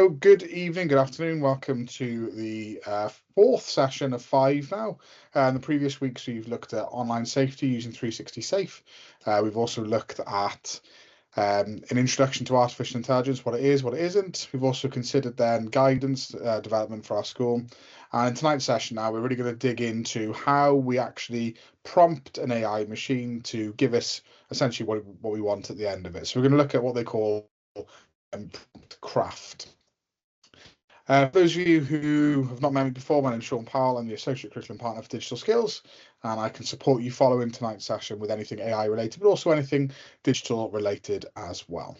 So good evening, good afternoon. Welcome to the fourth session of 5 now. In the previous weeks, we've looked at online safety using 360 Safe. We've also looked at an introduction to artificial intelligence, what it is, what it isn't. We've also considered then guidance development for our school. And in tonight's session now, we're really going to dig into how we actually prompt an AI machine to give us essentially what we want at the end of it. So we're going to look at what they call Promptcraft. For those of you who have not met me before, my name is Sean Powell. I'm the Associate Curriculum Partner for Digital Skills, and I can support you following tonight's session with anything AI related, but also anything digital related as well.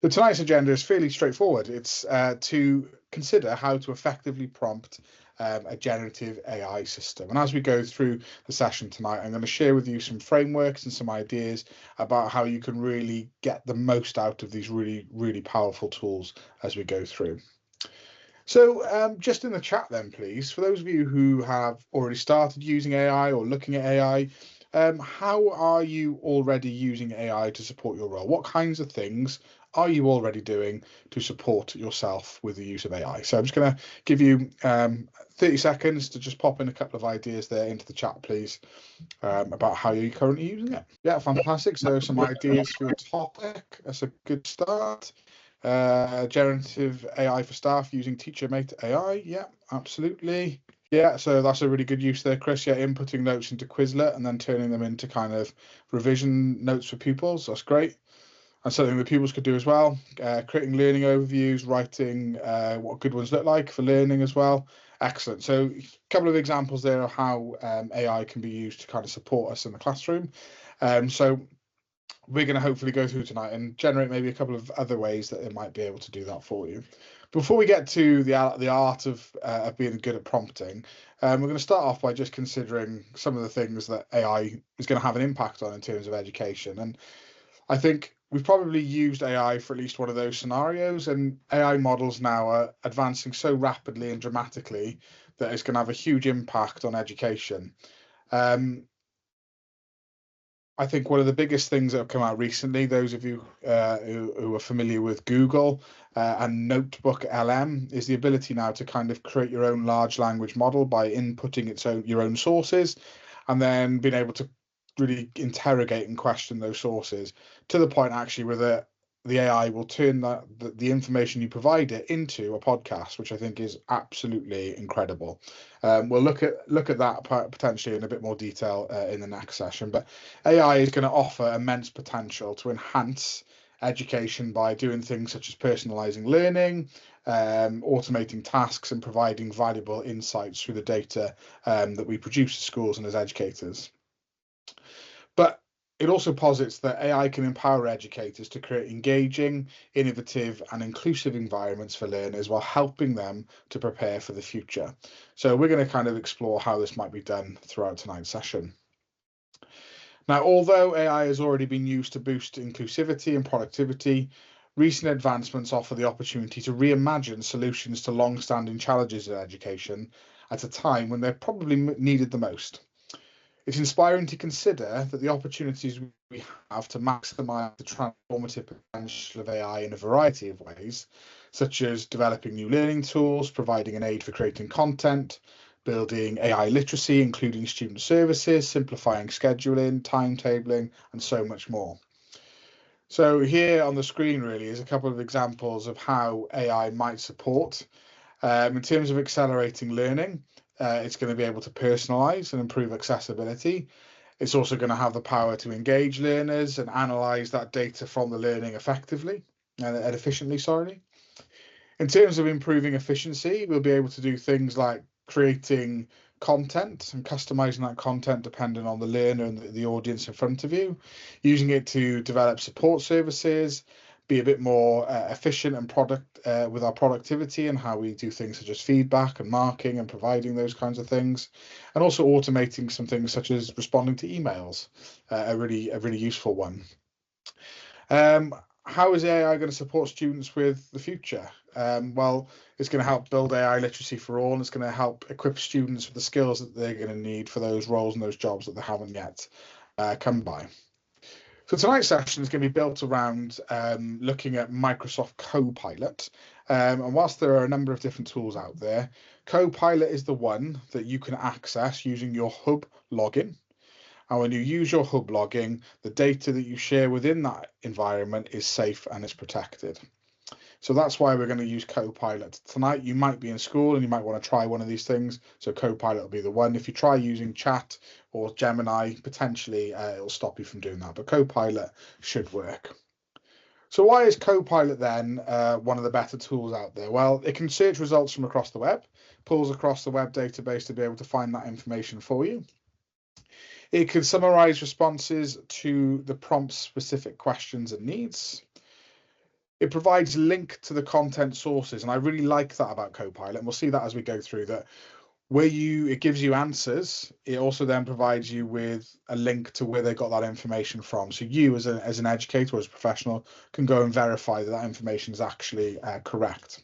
So tonight's agenda is fairly straightforward. It's to consider how to effectively prompt a generative AI system. And as we go through the session tonight, I'm going to share with you some frameworks and some ideas about how you can really get the most out of these really, really powerful tools as we go through. So just in the chat then, please, for those of you who have already started using AI or looking at AI, how are you already using AI to support your role? What kinds of things are you already doing to support yourself with the use of AI? So I'm just going to give you 30 seconds to just pop in a couple of ideas there into the chat, please, about how you're currently using it. Yeah, fantastic. So some ideas for your topic. That's a good start. Generative AI for staff using TeacherMate AI. Yeah, absolutely. Yeah, so that's a really good use there, Chris. Yeah, inputting notes into Quizlet and then turning them into kind of revision notes for pupils. That's great. And something that pupils could do as well. Creating learning overviews, writing what good ones look like for learning as well. Excellent. So a couple of examples there of how AI can be used to kind of support us in the classroom. So we're going to hopefully go through tonight and generate maybe a couple of other ways that it might be able to do that for you. Before we get to the art of being good at prompting, we're going to start off by just considering some of the things that AI is going to have an impact on in terms of education. And I think we've probably used AI for at least one of those scenarios, and AI models now are advancing so rapidly and dramatically that it's going to have a huge impact on education. I think one of the biggest things that have come out recently, those of you who are familiar with Google and Notebook LM, is the ability now to kind of create your own large language model by inputting your own sources and then being able to really interrogate and question those sources to the point actually where the AI will turn the information you provide it into a podcast, which I think is absolutely incredible. We'll look at that potentially in a bit more detail in the next session. But AI is going to offer immense potential to enhance education by doing things such as personalizing learning, automating tasks, and providing valuable insights through the data that we produce at schools and as educators. But it also posits that AI can empower educators to create engaging, innovative, and inclusive environments for learners while helping them to prepare for the future. So we're going to kind of explore how this might be done throughout tonight's session. Now, although AI has already been used to boost inclusivity and productivity, recent advancements offer the opportunity to reimagine solutions to long-standing challenges in education at a time when they're probably needed the most. It's inspiring to consider that the opportunities we have to maximise the transformative potential of AI in a variety of ways, such as developing new learning tools, providing an aid for creating content, building AI literacy, including student services, simplifying scheduling, timetabling, and so much more. So here on the screen really is a couple of examples of how AI might support. In terms of accelerating learning, it's going to be able to personalize and improve accessibility. It's also going to have the power to engage learners and analyze that data from the learning effectively and efficiently, sorry. In terms of improving efficiency, we'll be able to do things like creating content and customizing that content depending on the learner and the audience in front of you, using it to develop support services, be a bit more efficient and with our productivity and how we do things such as feedback and marking and providing those kinds of things, and also automating some things such as responding to emails, a really useful one. How is AI going to support students with the future? Well, it's going to help build AI literacy for all, and it's going to help equip students with the skills that they're going to need for those roles and those jobs that they haven't yet come by. So tonight's session is going to be built around looking at Microsoft Copilot. And whilst there are a number of different tools out there, Copilot is the one that you can access using your Hub login. And when you use your Hub login, the data that you share within that environment is safe and is protected. So that's why we're going to use Copilot. Tonight, you might be in school and you might want to try one of these things. So Copilot will be the one. If you try using Chat or Gemini, potentially it'll stop you from doing that. But Copilot should work. So why is Copilot then one of the better tools out there? Well, it can search results from across the web, pulls across the web database to be able to find that information for you. It can summarize responses to the prompt's specific questions and needs. It provides link to the content sources, and I really like that about Copilot, and we'll see that as we go through that. It gives you answers, it also then provides you with a link to where they got that information from. So you as an educator or as a professional can go and verify that that information is actually correct.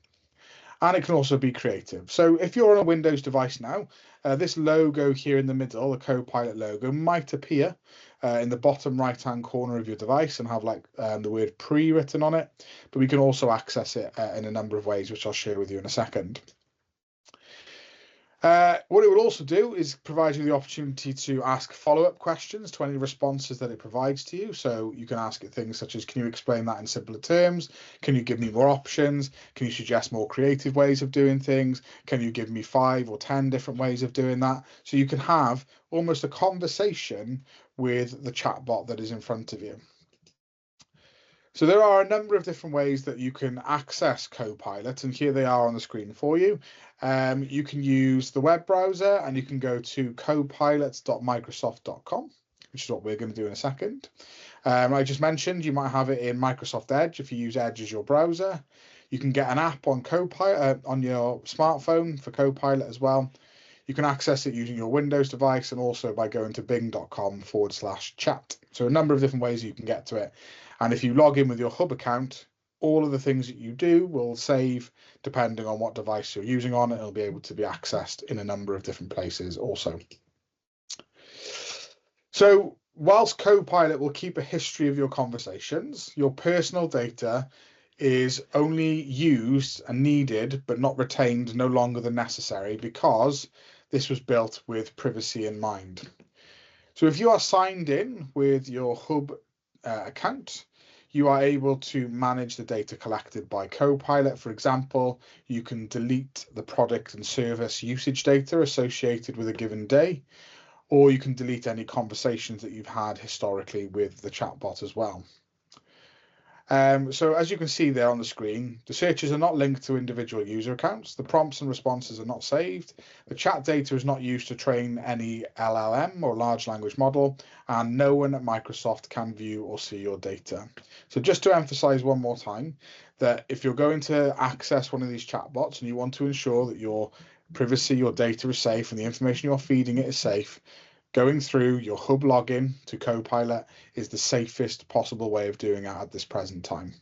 And it can also be creative. So if you're on a Windows device now, this logo here in the middle, the Copilot logo, might appear in the bottom right-hand corner of your device and have like the word pre written on it. But we can also access it in a number of ways, which I'll share with you in a second. What it will also do is provide you the opportunity to ask follow-up questions to any responses that it provides to you. So you can ask it things such as, can you explain that in simpler terms? Can you give me more options? Can you suggest more creative ways of doing things? Can you give me 5 or 10 different ways of doing that? So you can have almost a conversation with the chatbot that is in front of you. So there are a number of different ways that you can access Copilot, and here they are on the screen for you. You can use the web browser and you can go to copilot.microsoft.com, which is what we're going to do in a second. I just mentioned you might have it in Microsoft Edge if you use Edge as your browser. You can get an app on Copilot on your smartphone for Copilot as well. You can access it using your Windows device and also by going to bing.com/chat. So a number of different ways you can get to it. And if you log in with your Hub account, all of the things that you do will save depending on what device you're using on. It'll be able to be accessed in a number of different places also. So whilst Copilot will keep a history of your conversations, your personal data is only used and needed, but not retained no longer than necessary, because this was built with privacy in mind. So if you are signed in with your Hub account, you are able to manage the data collected by Copilot. For example, you can delete the product and service usage data associated with a given day, or you can delete any conversations that you've had historically with the chatbot as well. So as you can see there on the screen, the searches are not linked to individual user accounts. The prompts and responses are not saved. The chat data is not used to train any LLM or large language model, and no one at Microsoft can view or see your data. So just to emphasize one more time, that if you're going to access one of these chatbots and you want to ensure that your privacy, your data is safe, and the information you're feeding it is safe, going through your Hub login to Copilot is the safest possible way of doing it at this present time.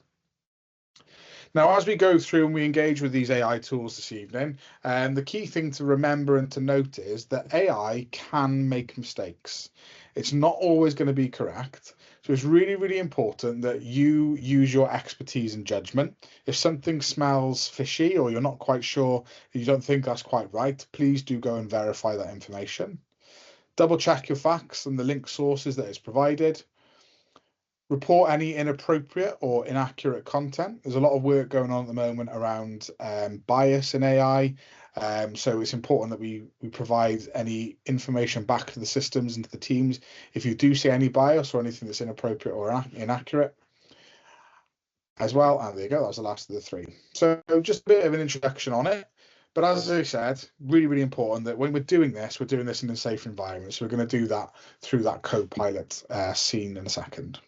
Now, as we go through and we engage with these AI tools this evening, the key thing to remember and to note is that AI can make mistakes. It's not always going to be correct. So it's really, really important that you use your expertise and judgment. If something smells fishy or you're not quite sure, you don't think that's quite right, please do go and verify that information. Double check your facts and the link sources that it's provided. Report any inappropriate or inaccurate content. There's a lot of work going on at the moment around bias in AI. So it's important that we provide any information back to the systems and to the teams if you do see any bias or anything that's inappropriate or inaccurate as well. And there you go, that was the last of the 3. So just a bit of an introduction on it. But as I said, really, really important that when we're doing this in a safe environment. So we're going to do that through that Copilot scene in a second.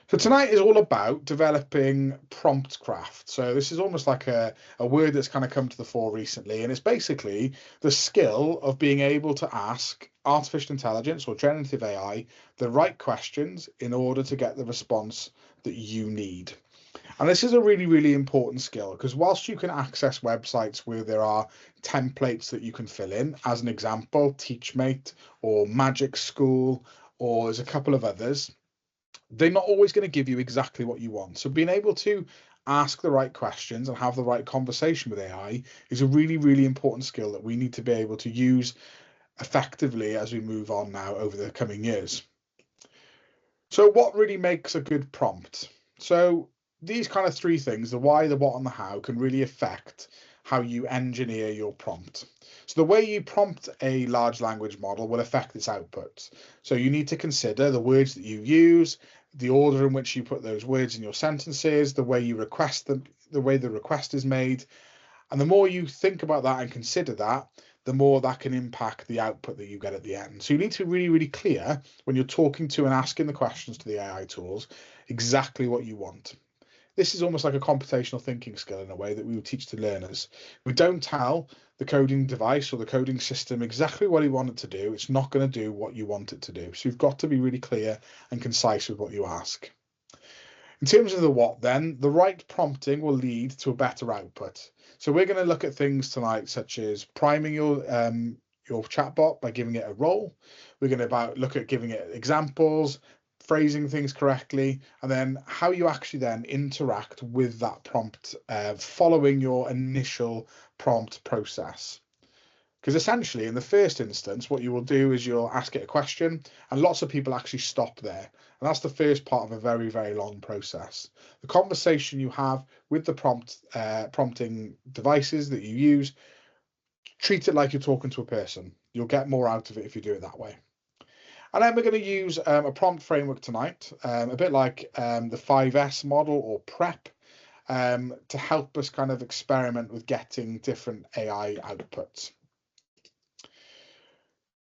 So tonight is all about developing Promptcraft. So this is almost like a word that's kind of come to the fore recently. And it's basically the skill of being able to ask artificial intelligence or generative AI the right questions in order to get the response that you need. And this is a really, really important skill, because whilst you can access websites where there are templates that you can fill in, as an example, Teachmate or Magic School, or there's a couple of others, they're not always going to give you exactly what you want. So being able to ask the right questions and have the right conversation with AI is a really, really important skill that we need to be able to use effectively as we move on now over the coming years. So what really makes a good prompt? So these kind of three things, the why, the what, and the how, can really affect how you engineer your prompt. So the way you prompt a large language model will affect its outputs. So you need to consider the words that you use, the order in which you put those words in your sentences, the way you request them, the way the request is made. And the more you think about that and consider that, the more that can impact the output that you get at the end. So you need to be really, really clear when you're talking to and asking the questions to the AI tools exactly what you want. This is almost like a computational thinking skill in a way that we would teach to learners. We don't tell the coding device or the coding system exactly what you want it to do. It's not going to do what you want it to do. So you've got to be really clear and concise with what you ask. In terms of the what, then, the right prompting will lead to a better output. So we're going to look at things tonight, such as priming your chatbot by giving it a role. We're going to look at giving it examples, phrasing things correctly, and then how you actually then interact with that prompt following your initial prompt process. Because essentially, in the first instance, what you will do is you'll ask it a question, and lots of people actually stop there. And that's the first part of a very, very long process. The conversation you have with the prompting devices that you use, treat it like you're talking to a person. You'll get more out of it if you do it that way. And then we're going to use a prompt framework tonight, a bit like the 5S model or PrEP, to help us kind of experiment with getting different AI outputs.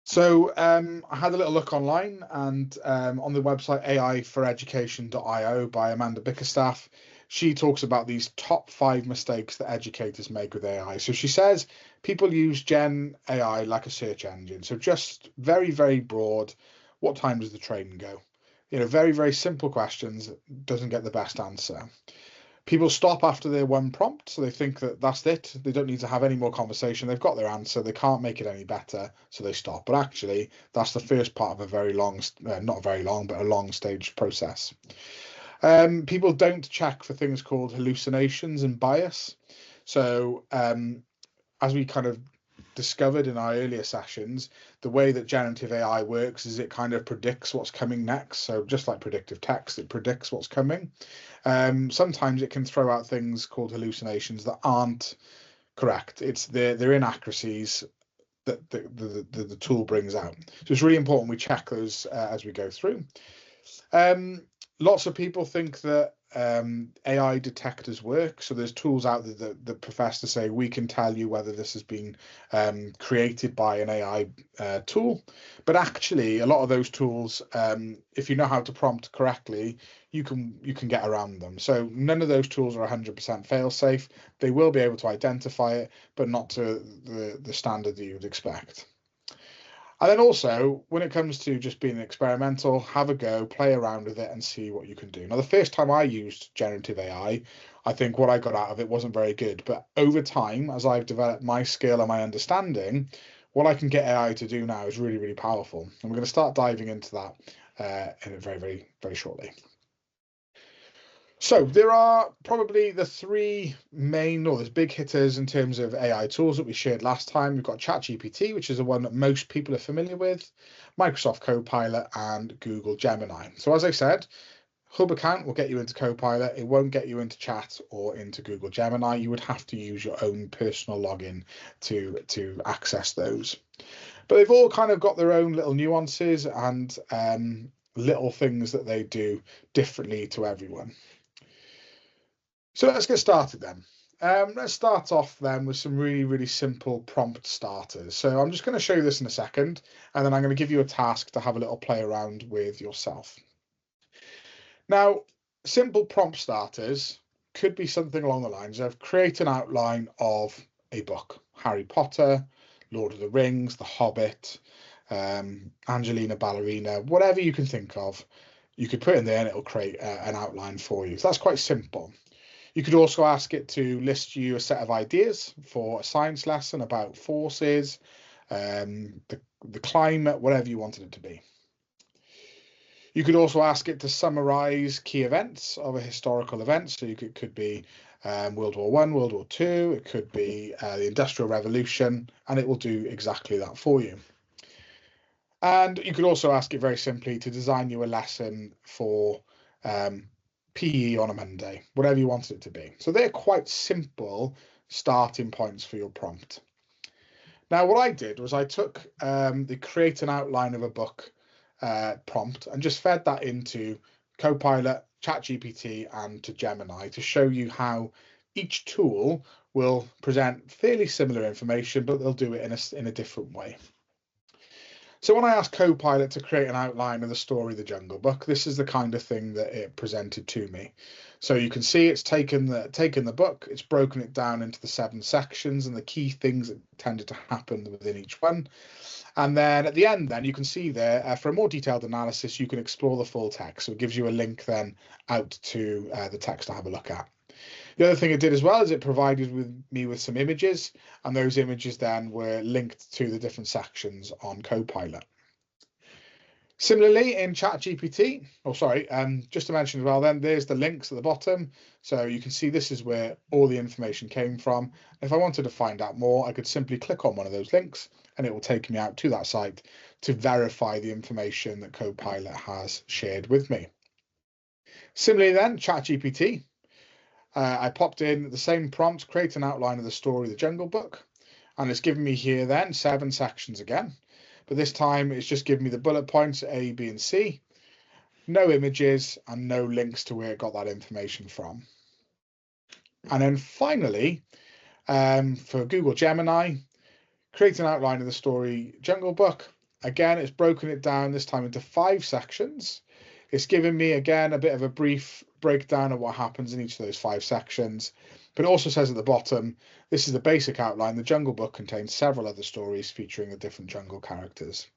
So I had a little look online, and on the website aiforeducation.io by Amanda Bickerstaff, she talks about these top 5 mistakes that educators make with AI. So she says people use Gen AI like a search engine. So just very, very broad. What time does the train go? You know, very, very simple questions, doesn't get the best answer. People stop after their one prompt, so they think that that's it. They don't need to have any more conversation. They've got their answer. They can't make it any better, so they stop. But actually, that's the first part of a very long, not very long, but a long stage process. People don't check for things called hallucinations and bias. So as we kind of discovered in our earlier sessions, the way that generative AI works is it kind of predicts what's coming next. So just like predictive text, it predicts what's coming. Sometimes it can throw out things called hallucinations that aren't correct. They're inaccuracies that the tool brings out. So it's really important we check those as we go through. Lots of people think that AI detectors work. So there's tools out there that profess to say we can tell you whether this has been created by an AI tool. But actually, a lot of those tools, if you know how to prompt correctly, you can get around them. So none of those tools are 100% fail-safe. They will be able to identify it, but not to the standard that you would expect. And then also, when it comes to just being experimental, have a go, play around with it and see what you can do. Now, the first time I used generative AI, I think what I got out of it wasn't very good. But over time, as I've developed my skill and my understanding, what I can get AI to do now is really, really powerful. And we're going to start diving into that in very, very, very shortly. So there are probably the 3 main, or there's big hitters in terms of AI tools that we shared last time. We've got ChatGPT, which is the one that most people are familiar with, Microsoft Copilot, and Google Gemini. So as I said, Hub account will get you into Copilot. It won't get you into Chat or into Google Gemini. You would have to use your own personal login to access those. But they've all kind of got their own little nuances and little things that they do differently to everyone. So let's get started then. Let's start off then with some really, really simple prompt starters. So I'm just going to show you this in a second, and then I'm going to give you a task to have a little play around with yourself. Now, simple prompt starters could be something along the lines of create an outline of a book, Harry Potter, Lord of the Rings, The Hobbit, Angelina Ballerina, whatever you can think of, you could put in there and it'll create an outline for you. So that's quite simple. You could also ask it to list you a set of ideas for a science lesson about forces, the climate, whatever you wanted it to be. You could also ask it to summarize key events of a historical event. So it could be World War I, World War II, it could be the Industrial Revolution, and it will do exactly that for you. And you could also ask it very simply to design you a lesson for PE on a Monday, whatever you want it to be. So they're quite simple starting points for your prompt. Now, what I did was I took the create an outline of a book prompt and just fed that into Copilot, ChatGPT, and to Gemini to show you how each tool will present fairly similar information, but they'll do it in a different way. So when I asked Copilot to create an outline of the story, The Jungle Book, this is the kind of thing that it presented to me. So you can see it's taken the book, it's broken it down into the 7 sections and the key things that tended to happen within each one. And then at the end, then you can see there, for a more detailed analysis, you can explore the full text. So it gives you a link then out to the text to have a look at. The other thing it did as well is it provided me with some images, and those images then were linked to the different sections on Copilot. Similarly, in ChatGPT, just to mention as well, then there's the links at the bottom. So you can see this is where all the information came from. If I wanted to find out more, I could simply click on one of those links and it will take me out to that site to verify the information that Copilot has shared with me. Similarly then, ChatGPT, I popped in the same prompt, create an outline of the story, The Jungle Book, and it's given me here then 7 sections again. But this time it's just given me the bullet points A, B, and C, no images and no links to where it got that information from. And then finally, for Google Gemini, create an outline of the story Jungle Book. Again, it's broken it down this time into 5 sections. It's given me, again, a bit of a brief breakdown of what happens in each of those 5 sections. But it also says at the bottom, this is the basic outline. The Jungle Book contains several other stories featuring the different jungle characters.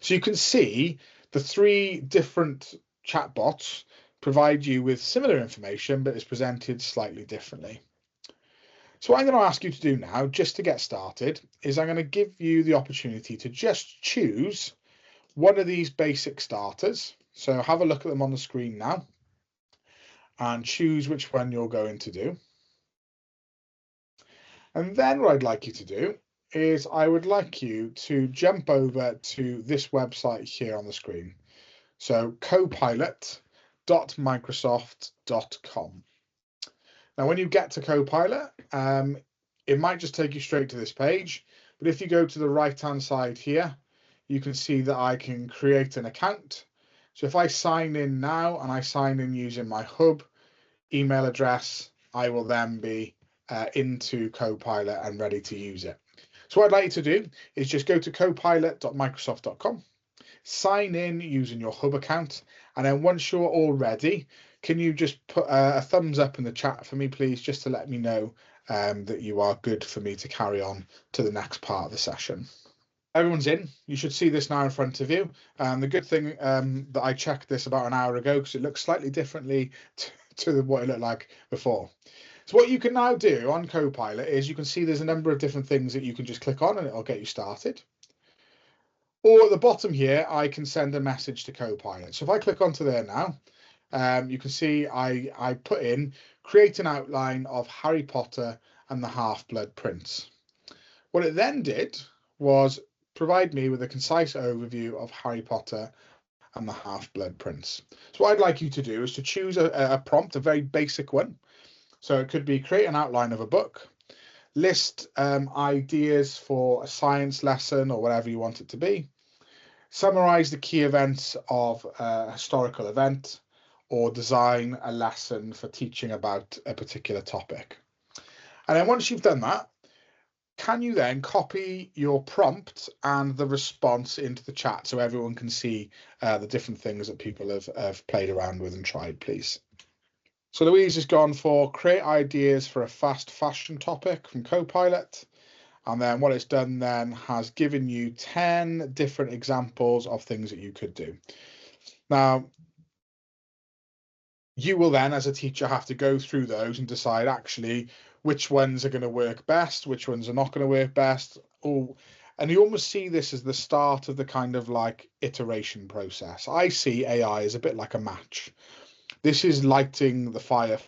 So you can see the 3 different chatbots provide you with similar information, but it's presented slightly differently. So what I'm going to ask you to do now, just to get started, is I'm going to give you the opportunity to just choose one of these basic starters. So have a look at them on the screen now and choose which one you're going to do. And then what I'd like you to do is I would like you to jump over to this website here on the screen. So copilot.microsoft.com. Now, when you get to Copilot, it might just take you straight to this page. But if you go to the right-hand side here, you can see that I can create an account. So if I sign in now and I sign in using my hub email address, I will then be into Copilot and ready to use it. So what I'd like you to do is just go to copilot.microsoft.com, sign in using your hub account, and then once you're all ready, can you just put a thumbs up in the chat for me, please, just to let me know that you are good for me to carry on to the next part of the session. Everyone's in. You should see this now in front of you. The good thing that I checked this about an hour ago because it looks slightly differently to what it looked like before. So what you can now do on Copilot is you can see there's a number of different things that you can just click on and it'll get you started. Or at the bottom here, I can send a message to Copilot. So if I click onto there now, you can see I put in create an outline of Harry Potter and the Half-Blood Prince. What it then did was provide me with a concise overview of Harry Potter and the Half-Blood Prince. So what I'd like you to do is to choose a prompt, a very basic one. So it could be create an outline of a book, list ideas for a science lesson or whatever you want it to be, summarize the key events of a historical event, or design a lesson for teaching about a particular topic. And then once you've done that, can you then copy your prompt and the response into the chat so everyone can see the different things that people have played around with and tried, please? So Louise has gone for create ideas for a fast fashion topic from Copilot. And then what it's done then has given you 10 different examples of things that you could do. Now, you will then, as a teacher, have to go through those and decide actually which ones are going to work best, which ones are not going to work best, or And you almost see this as the start of the kind of like iteration process. I see AI as a bit like a match. This is lighting the fire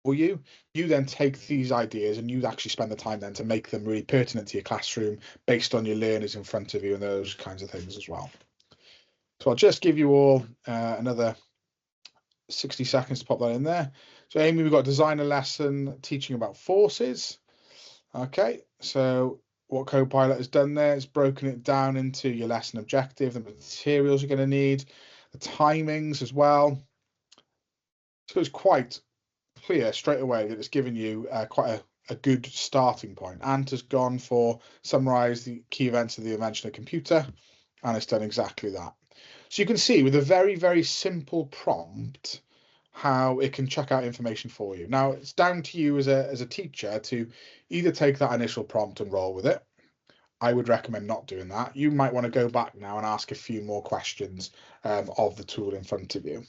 for you. You then take these ideas and you actually spend the time then to make them really pertinent to your classroom based on your learners in front of you and those kinds of things as well. So I'll just give you all another 60 seconds to pop that in there. So Amy, we've got design a lesson teaching about forces. Okay, so what Copilot has done there is broken it down into your lesson objective, the materials you're going to need, the timings as well. So it's quite clear straight away that it's given you quite a good starting point. Ant has gone for summarize the key events of the invention of computer, and it's done exactly that. So you can see with a very, very simple prompt how it can check out information for you. Now it's down to you as a teacher to either take that initial prompt and roll with it. I would recommend not doing that. You might want to go back now and ask a few more questions of the tool in front of you.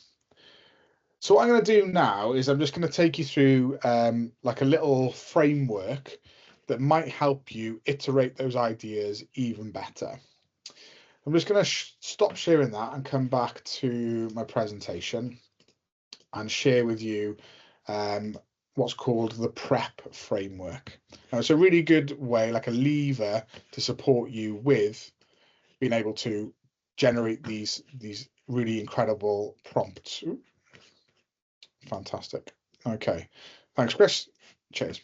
So what I'm going to do now is I'm just going to take you through like a little framework that might help you iterate those ideas even better. I'm just going to stop sharing that and come back to my presentation and share with you what's called the PrEP framework. Now, it's a really good way, like a lever, to support you with being able to generate these really incredible prompts. Ooh, fantastic. Okay, thanks, Chris. Cheers.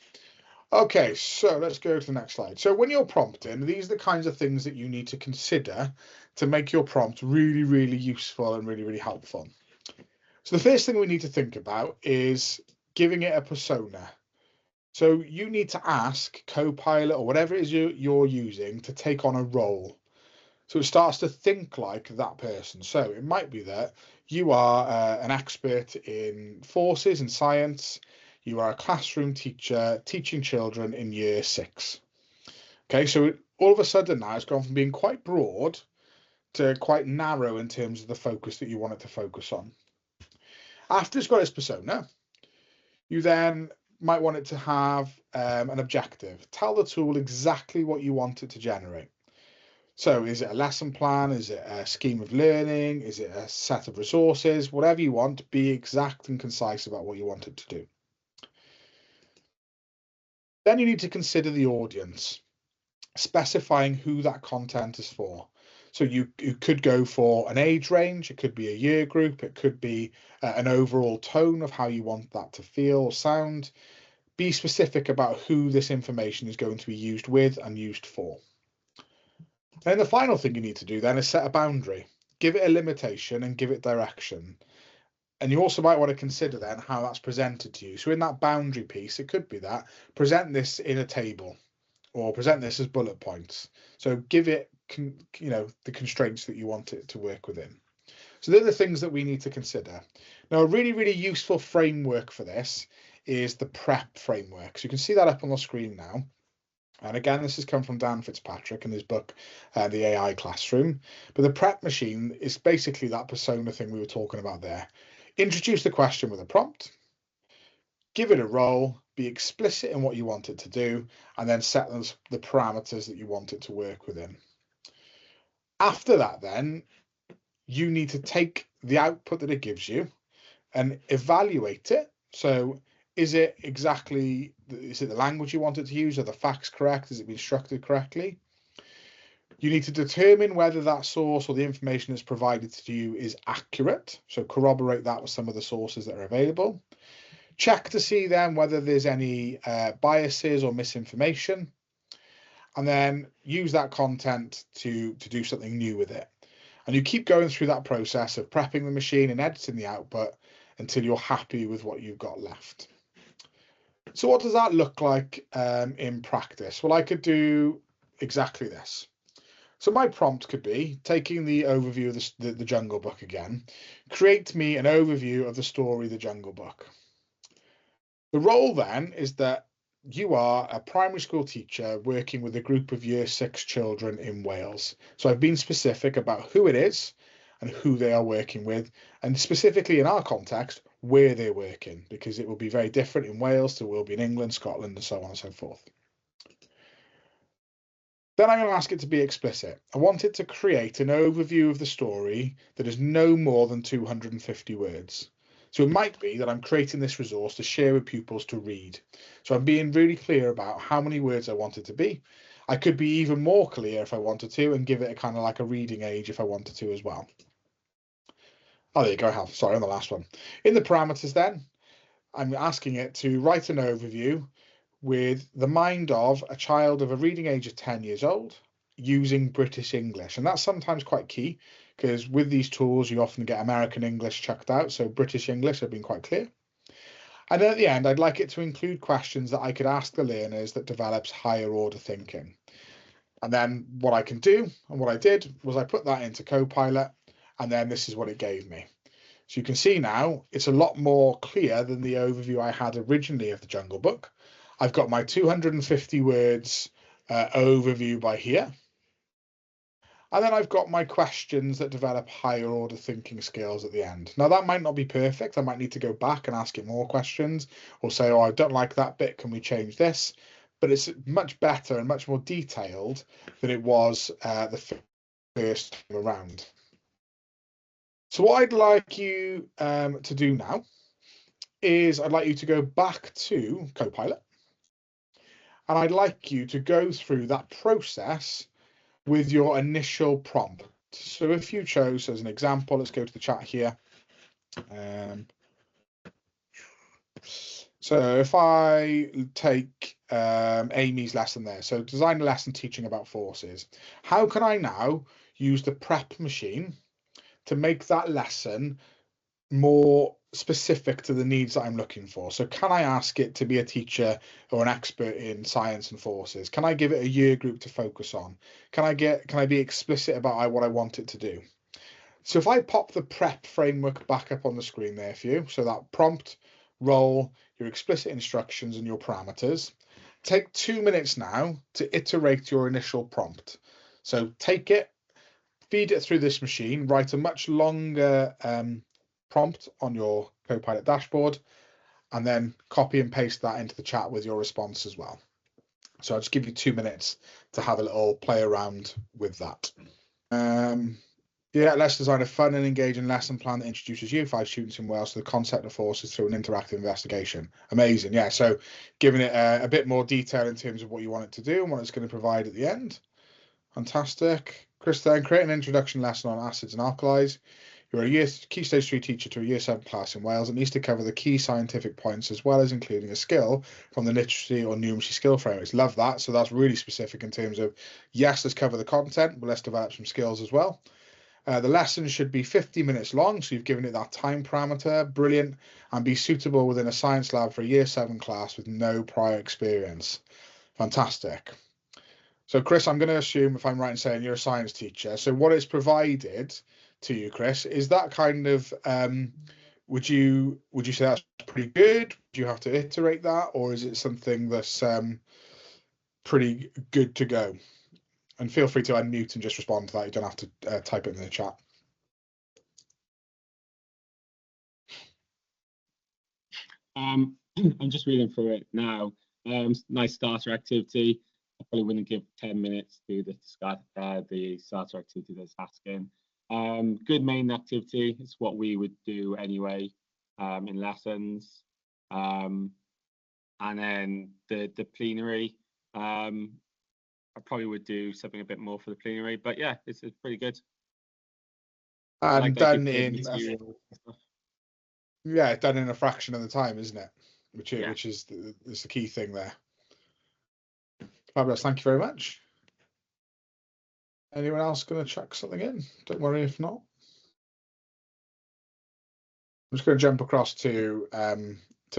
Okay, so let's go to the next slide. So when you're prompting, these are the kinds of things that you need to consider to make your prompt really, really useful and really, really helpful. So the first thing we need to think about is giving it a persona. So you need to ask Copilot or whatever it is you're using to take on a role. So it starts to think like that person. So it might be that you are an expert in forces and science. You are a classroom teacher teaching children in year 6. Okay, so all of a sudden now it's gone from being quite broad to quite narrow in terms of the focus that you want it to focus on. After it's got its persona, you then might want it to have an objective. Tell the tool exactly what you want it to generate. So is it a lesson plan? Is it a scheme of learning? Is it a set of resources? Whatever you want, be exact and concise about what you want it to do. Then you need to consider the audience, specifying who that content is for. So you could go for an age range, it could be a year group, it could be an overall tone of how you want that to feel or sound. Be specific about who this information is going to be used with and used for. And the final thing you need to do then is set a boundary. Give it a limitation and give it direction. And you also might want to consider then how that's presented to you. So in that boundary piece, it could be that present this in a table or present this as bullet points. So give it, the constraints that you want it to work within. So they're the things that we need to consider. Now, a really, really useful framework for this is the PrEP framework. So you can see that up on the screen now. And again, this has come from Dan Fitzpatrick in his book, The AI Classroom. But the PrEP machine is basically that persona thing we were talking about there. Introduce the question with a prompt, give it a role, be explicit in what you want it to do, and then set the parameters that you want it to work within. After that, then, you need to take the output that it gives you and evaluate it. So is it the language you want it to use? Are the facts correct? Is it being structured correctly? You need to determine whether that source or the information that's provided to you is accurate. So corroborate that with some of the sources that are available. Check to see then whether there's any biases or misinformation. And then use that content to do something new with it. And you keep going through that process of prepping the machine and editing the output until you're happy with what you've got left. So what does that look like in practice? Well, I could do exactly this. So my prompt could be taking the overview of the Jungle Book again, create me an overview of the story, The Jungle Book. The role then is that you are a primary school teacher working with a group of year 6 children in Wales. So I've been specific about who it is and who they are working with, and specifically in our context, where they're working, because it will be very different in Wales to it will be in England, Scotland, and so on and so forth. Then I'm going to ask it to be explicit. I want it to create an overview of the story that is no more than 250 words. So it might be that I'm creating this resource to share with pupils to read. So I'm being really clear about how many words I want it to be. I could be even more clear if I wanted to and give it a kind of like a reading age if I wanted to as well. Oh, there you go. Sorry, on the last one. In the parameters then, I'm asking it to write an overview with the mind of a child of a reading age of 10 years old using British English. And that's sometimes quite key because with these tools, you often get American English chucked out. So British English have been quite clear. And then at the end, I'd like it to include questions that I could ask the learners that develops higher order thinking. And then what I can do, and what I did, was I put that into Copilot, and then this is what it gave me. So you can see now it's a lot more clear than the overview I had originally of the Jungle Book. I've got my 250 words overview by here. And then I've got my questions that develop higher order thinking skills at the end. Now that might not be perfect. I might need to go back and ask it more questions or say, oh, I don't like that bit. Can we change this? But it's much better and much more detailed than it was the first time around. So what I'd like you to do now is I'd like you to go back to Copilot and I'd like you to go through that process with your initial prompt. So if you chose as an example, let's go to the chat here. So if I take Amy's lesson there, so design a lesson teaching about forces, how can I now use the prep machine to make that lesson more specific to the needs that I'm looking for? So can I ask it to be a teacher or an expert in science and forces? Can I give it a year group to focus on? Can I be explicit about what I want it to do? So if I pop the prep framework back up on the screen there for you, so that prompt, role, your explicit instructions and your parameters, take 2 minutes now to iterate your initial prompt. So take it, feed it through this machine, write a much longer prompt on your Copilot dashboard, and then copy and paste that into the chat with your response as well. So I'll just give you 2 minutes to have a little play around with that. Yeah, let's design a fun and engaging lesson plan that introduces Year 5 students in Wales to the concept of forces through an interactive investigation. Amazing, yeah. So giving it a bit more detail in terms of what you want it to do and what it's going to provide at the end. Fantastic. Chris, then create an introduction lesson on acids and alkalis. You're a Key Stage 3 teacher to a Year 7 class in Wales. It needs to cover the key scientific points as well as including a skill from the literacy or numeracy skill frameworks. Love that. So that's really specific in terms of, yes, let's cover the content, but let's develop some skills as well. The lesson should be 50 minutes long, so you've given it that time parameter, brilliant, and be suitable within a science lab for a Year 7 class with no prior experience. Fantastic. So Chris, I'm going to assume, if I'm right in saying you're a science teacher, so what it's provided to you, Chris, is that kind of, would you say that's pretty good? Do you have to iterate that, or is it something that's pretty good to go? And feel free to unmute and just respond to that. You don't have to type it in the chat. I'm just reading through it now. Nice starter activity. I probably wouldn't give 10 minutes to do the starter activity that's asking. Good main activity. It's what we would do anyway in lessons. And then the plenary. I probably would do something a bit more for the plenary, but yeah, it's pretty good. And like done in done in a fraction of the time, isn't it? Which is the key thing there. Fabulous, thank you very much. Anyone else going to chuck something in? Don't worry if not. I'm just going to jump across to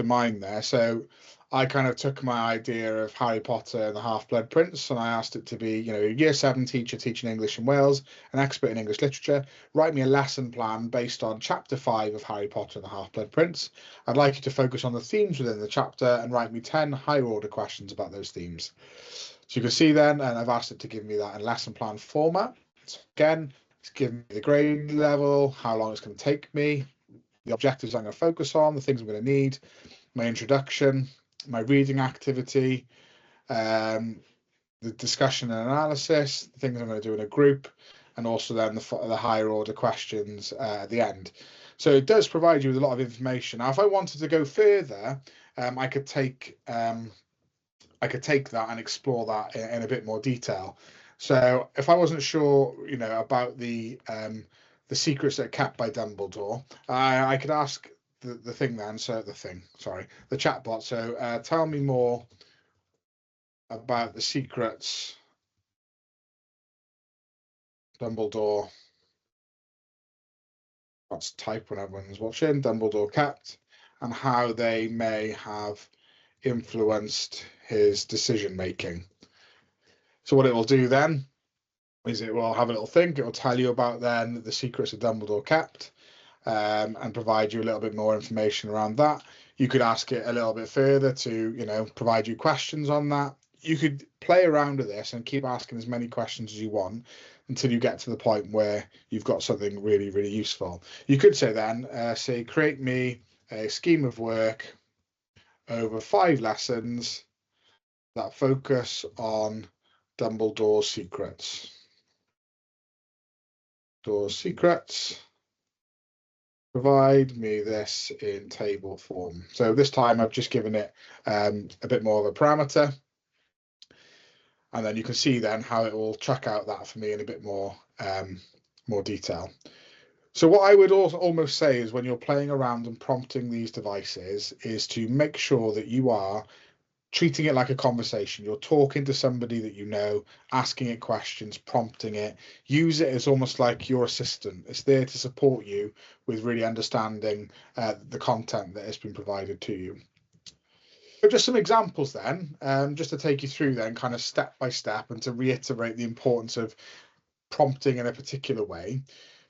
mine there. So I kind of took my idea of Harry Potter and the Half-Blood Prince, and I asked it to be, a Year 7 teacher teaching English in Wales, an expert in English literature. Write me a lesson plan based on Chapter 5 of Harry Potter and the Half-Blood Prince. I'd like you to focus on the themes within the chapter and write me 10 higher-order questions about those themes. So you can see then, and I've asked it to give me that in lesson plan format. So again, it's giving me the grade level, how long it's going to take me, the objectives I'm going to focus on, the things I'm going to need, my introduction, my reading activity, the discussion and analysis, the things I'm going to do in a group, and also then the higher order questions at the end. So it does provide you with a lot of information. Now, if I wanted to go further, I could take that and explore that in a bit more detail. So if I wasn't sure, about the secrets that are kept by Dumbledore, I could ask the chatbot. So tell me more about the secrets Dumbledore. Let's type when everyone's watching. Dumbledore kept, and how they may have influenced his decision making. So what it will do then is it will have a little think. It will tell you about then the secrets that Dumbledore kept, and provide you a little bit more information around that. You could ask it a little bit further to, provide you questions on that. You could play around with this and keep asking as many questions as you want until you get to the point where you've got something really, really useful. You could say then, create me a scheme of work over 5 lessons that focus on Dumbledore's secrets. Provide me this in table form. So this time I've just given it a bit more of a parameter, and then you can see then how it will track out that for me in a bit more detail. So what I would also almost say is when you're playing around and prompting these devices is to make sure that you are treating it like a conversation. You're talking to somebody that you know, asking it questions, prompting it. Use it as almost like your assistant. It's there to support you with really understanding the content that has been provided to you. So just some examples then, just to take you through then kind of step by step and to reiterate the importance of prompting in a particular way.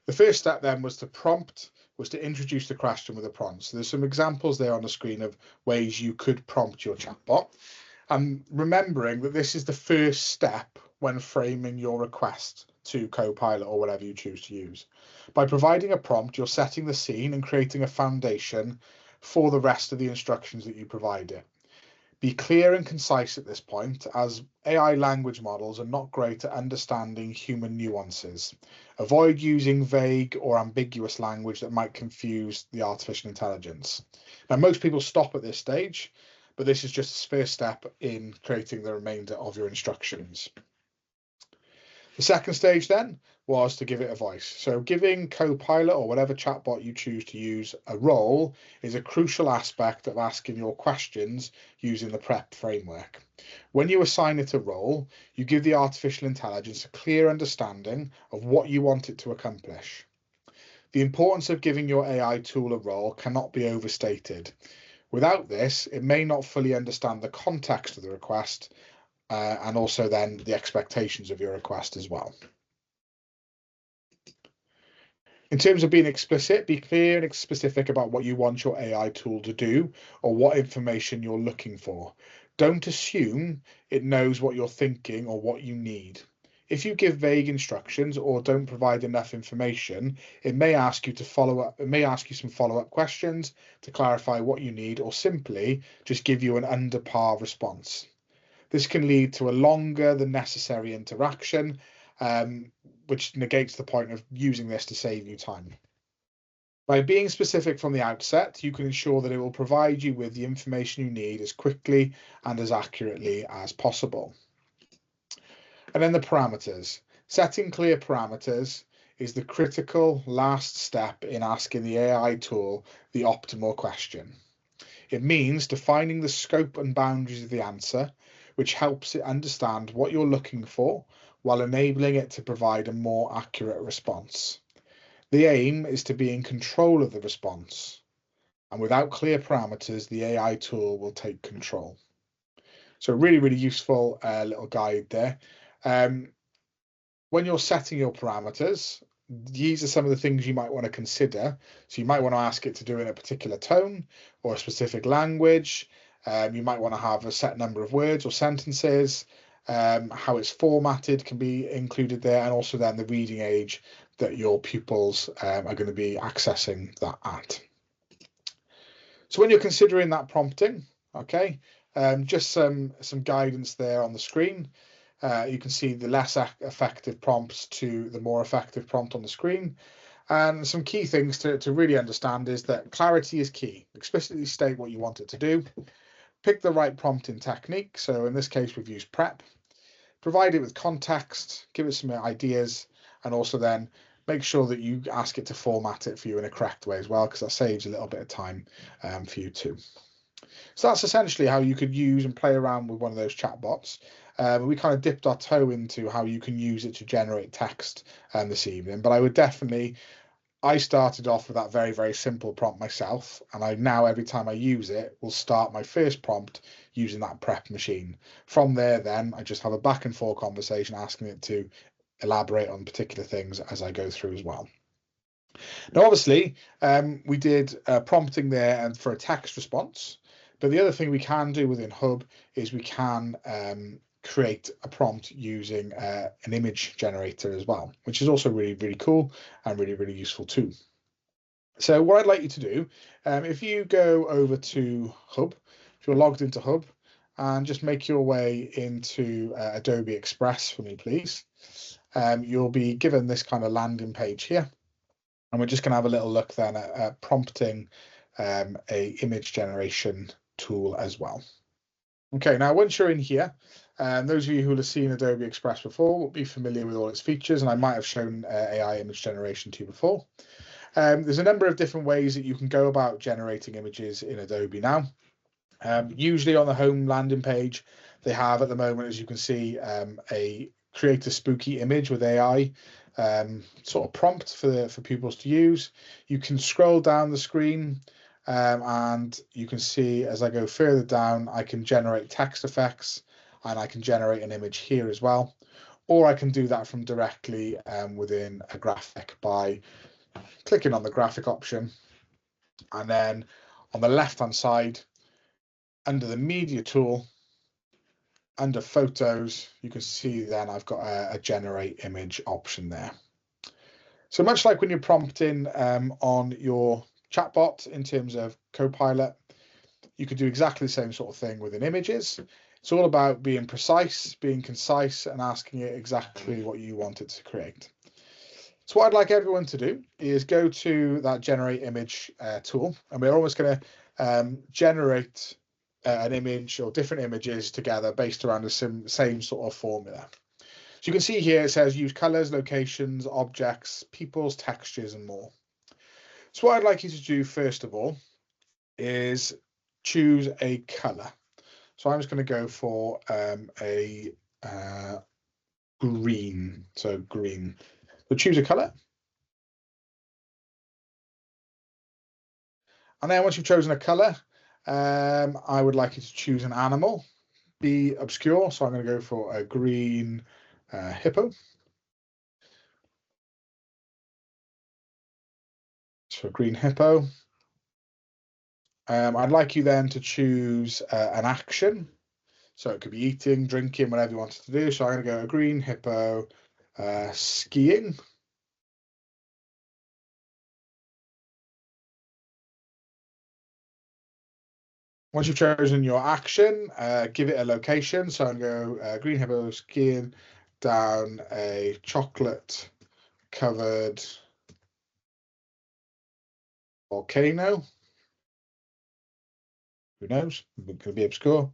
The first step then was to introduce the question with a prompt. So there's some examples there on the screen of ways you could prompt your chatbot. And remembering that this is the first step when framing your request to Copilot or whatever you choose to use. By providing a prompt, you're setting the scene and creating a foundation for the rest of the instructions that you provide it. Be clear and concise at this point, as AI language models are not great at understanding human nuances. Avoid using vague or ambiguous language that might confuse the artificial intelligence. Now, most people stop at this stage, but this is just the first step in creating the remainder of your instructions. The second stage then was to give it a voice. So giving Copilot or whatever chatbot you choose to use a role is a crucial aspect of asking your questions using the PrEP framework. When you assign it a role, you give the artificial intelligence a clear understanding of what you want it to accomplish. The importance of giving your AI tool a role cannot be overstated. Without this, it may not fully understand the context of the request, and also then the expectations of your request as well. In terms of being explicit, be clear and specific about what you want your AI tool to do or what information you're looking for. Don't assume it knows what you're thinking or what you need. If you give vague instructions or don't provide enough information, it may ask you to follow up. It may ask you some follow-up questions to clarify what you need, or simply just give you an under par response. This can lead to a longer than necessary interaction, which negates the point of using this to save you time. By being specific from the outset, you can ensure that it will provide you with the information you need as quickly and as accurately as possible. And then the parameters. Setting clear parameters is the critical last step in asking the AI tool the optimal question. It means defining the scope and boundaries of the answer, which helps it understand what you're looking for while enabling it to provide a more accurate response. The aim is to be in control of the response, and without clear parameters, the AI tool will take control. So really, really useful little guide there. When you're setting your parameters, these are some of the things you might want to consider. So you might want to ask it to do in a particular tone or a specific language. You might want to have a set number of words or sentences. How it's formatted can be included there, and also then the reading age that your pupils are going to be accessing that at. So when you're considering that prompting, okay, just some guidance there on the screen. you can see the less effective prompts to the more effective prompt on the screen. And some key things to really understand is that clarity is key. Explicitly state what you want it to do. Pick the right prompting technique. So in this case, we've used prep. Provide it with context, give it some ideas, and also then make sure that you ask it to format it for you in a correct way as well, because that saves a little bit of time for you too. So that's essentially how you could use and play around with one of those chatbots. We kind of dipped our toe into how you can use it to generate text this evening, but I would definitely, I started off with that very, very simple prompt myself, and I now, every time I use it, will start my first prompt using that prep machine. From there, then, I just have a back and forth conversation asking it to elaborate on particular things as I go through as well. Now, obviously, we did prompting there and for a text response, but the other thing we can do within Hub is we can create a prompt using an image generator as well, which is also really, really cool and really, really useful too. So what I'd like you to do, if you go over to Hub, if you're logged into Hub, and just make your way into Adobe Express for me, please. You'll be given this kind of landing page here. And we're just going to have a little look then at prompting a image generation tool as well. Okay, now once you're in here, those of you who will have seen Adobe Express before will be familiar with all its features, and I might have shown AI image generation to you before. There's a number of different ways that you can go about generating images in Adobe now. Usually on the home landing page, they have at the moment, as you can see, a create a spooky image with AI sort of prompt for pupils to use. You can scroll down the screen and you can see as I go further down, I can generate text effects and I can generate an image here as well. Or I can do that from directly within a graphic by clicking on the graphic option. And then on the left-hand side, under the media tool, under photos, you can see then I've got a generate image option there. So much like when you're prompting on your chatbot in terms of Copilot, you could do exactly the same sort of thing within images. It's all about being precise, being concise, and asking it exactly what you want it to create. So what I'd like everyone to do is go to that generate image tool, and we're almost going to generate an image or different images together based around the same sort of formula. So you can see here it says use colors, locations, objects, peoples, textures, and more. So what I'd like you to do first of all is choose a color. So I'm just going to go for a green. So green. So choose a color. And then once you've chosen a color, I would like you to choose an animal. Be obscure. So I'm going to go for a green hippo. So green hippo. I'd like you then to choose an action. So it could be eating, drinking, whatever you wanted to do. So I'm going to go a green hippo skiing. Once you've chosen your action, give it a location. So I'm going to go green hippo skiing down a chocolate covered volcano. Who knows? It could be obscure.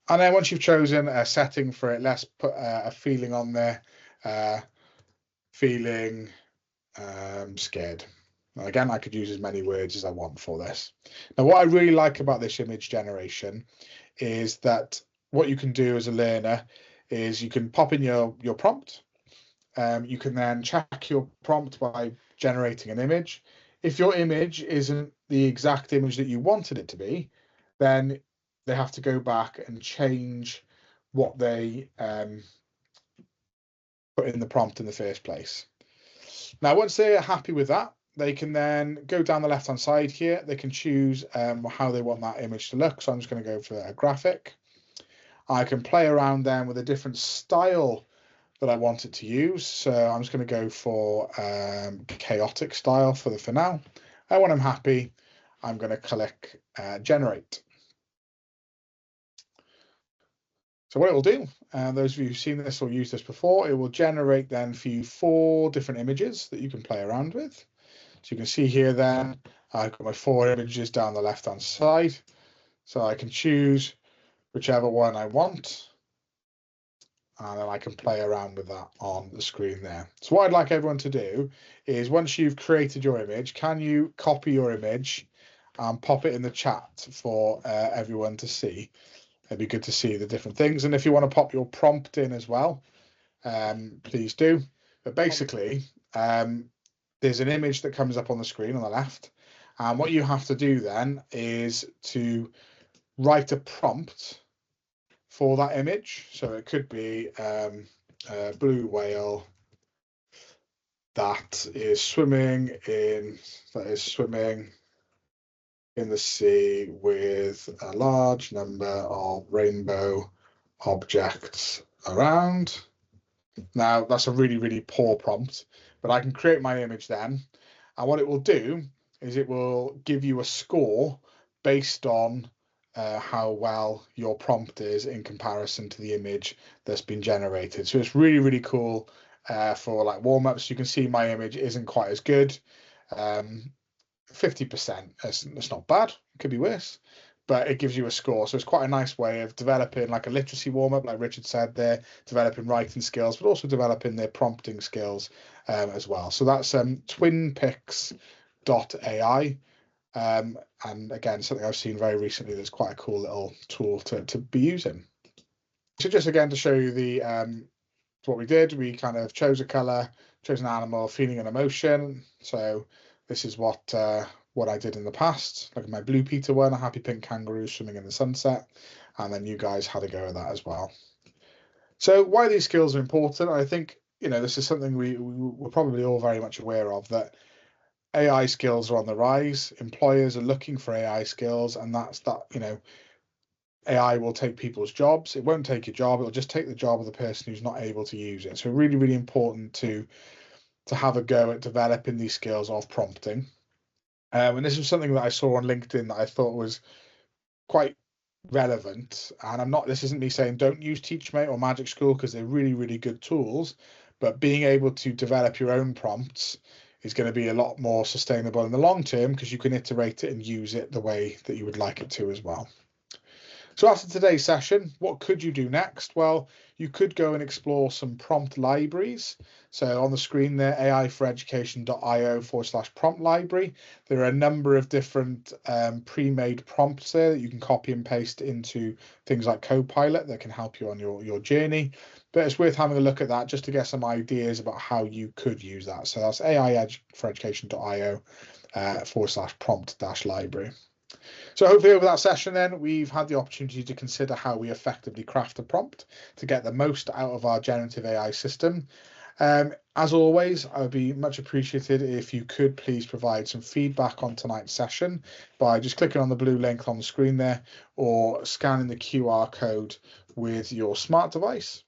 And then once you've chosen a setting for it, let's put a feeling on there. Feeling scared. Now, again, I could use as many words as I want for this. Now, what I really like about this image generation is that what you can do as a learner is you can pop in your prompt. You can then check your prompt by generating an image. If your image isn't the exact image that you wanted it to be, then they have to go back and change what they put in the prompt in the first place. Now, once they're happy with that, they can then go down the left-hand side here. They can choose how they want that image to look. So I'm just going to go for a graphic. I can play around then with a different style that I want it to use. So I'm just going to go for chaotic style for now. And when I'm happy, I'm going to click generate. So what it will do, those of you who've seen this or used this before, it will generate then for you 4 different images that you can play around with. So you can see here then, I've got my 4 images down the left-hand side. So I can choose whichever one I want, and then I can play around with that on the screen there. So what I'd like everyone to do is, once you've created your image, can you copy your image and pop it in the chat for everyone to see? It'd be good to see the different things. And if you want to pop your prompt in as well, please do. But basically, there's an image that comes up on the screen on the left. And what you have to do then is to write a prompt for that image. So it could be a blue whale that is swimming in the sea with a large number of rainbow objects around. Now that's a really, really poor prompt, but I can create my image then, and what it will do is it will give you a score based on how well your prompt is in comparison to the image that's been generated. So it's really, really cool for like warm-ups. You can see my image isn't quite as good. 50%, it's not bad, it could be worse, but it gives you a score. So it's quite a nice way of developing like a literacy warm-up, like Richard said there, developing writing skills, but also developing their prompting skills as well. So that's twinpix.ai. And again, something I've seen very recently that's quite a cool little tool to be using. So just again to show you the what we did, we kind of chose a color, chose an animal, feeling an emotion. So this is what I did in the past. Look at my Blue Peter one, a happy pink kangaroo swimming in the sunset, and then you guys had a go at that as well. So why these skills are important, I think, this is something we're probably all very much aware of, that AI skills are on the rise. Employers are looking for AI skills, and AI will take people's jobs. It won't take your job. It'll just take the job of the person who's not able to use it. So really, really important to have a go at developing these skills of prompting. And this was something that I saw on LinkedIn that I thought was quite relevant. And this isn't me saying don't use TeachMate or Magic School, because they're really, really good tools. But being able to develop your own prompts is going to be a lot more sustainable in the long term, because you can iterate it and use it the way that you would like it to as well. So after today's session, what could you do next? Well, you could go and explore some prompt libraries. So on the screen there, aiforeducation.io/prompt library. There are a number of different pre-made prompts there that you can copy and paste into things like Copilot that can help you on your journey. But it's worth having a look at that just to get some ideas about how you could use that. So that's aiforeducation.io/prompt-library. So hopefully over that session then, we've had the opportunity to consider how we effectively craft a prompt to get the most out of our generative AI system. As always, I would be much appreciated if you could please provide some feedback on tonight's session by just clicking on the blue link on the screen there, or scanning the QR code with your smart device.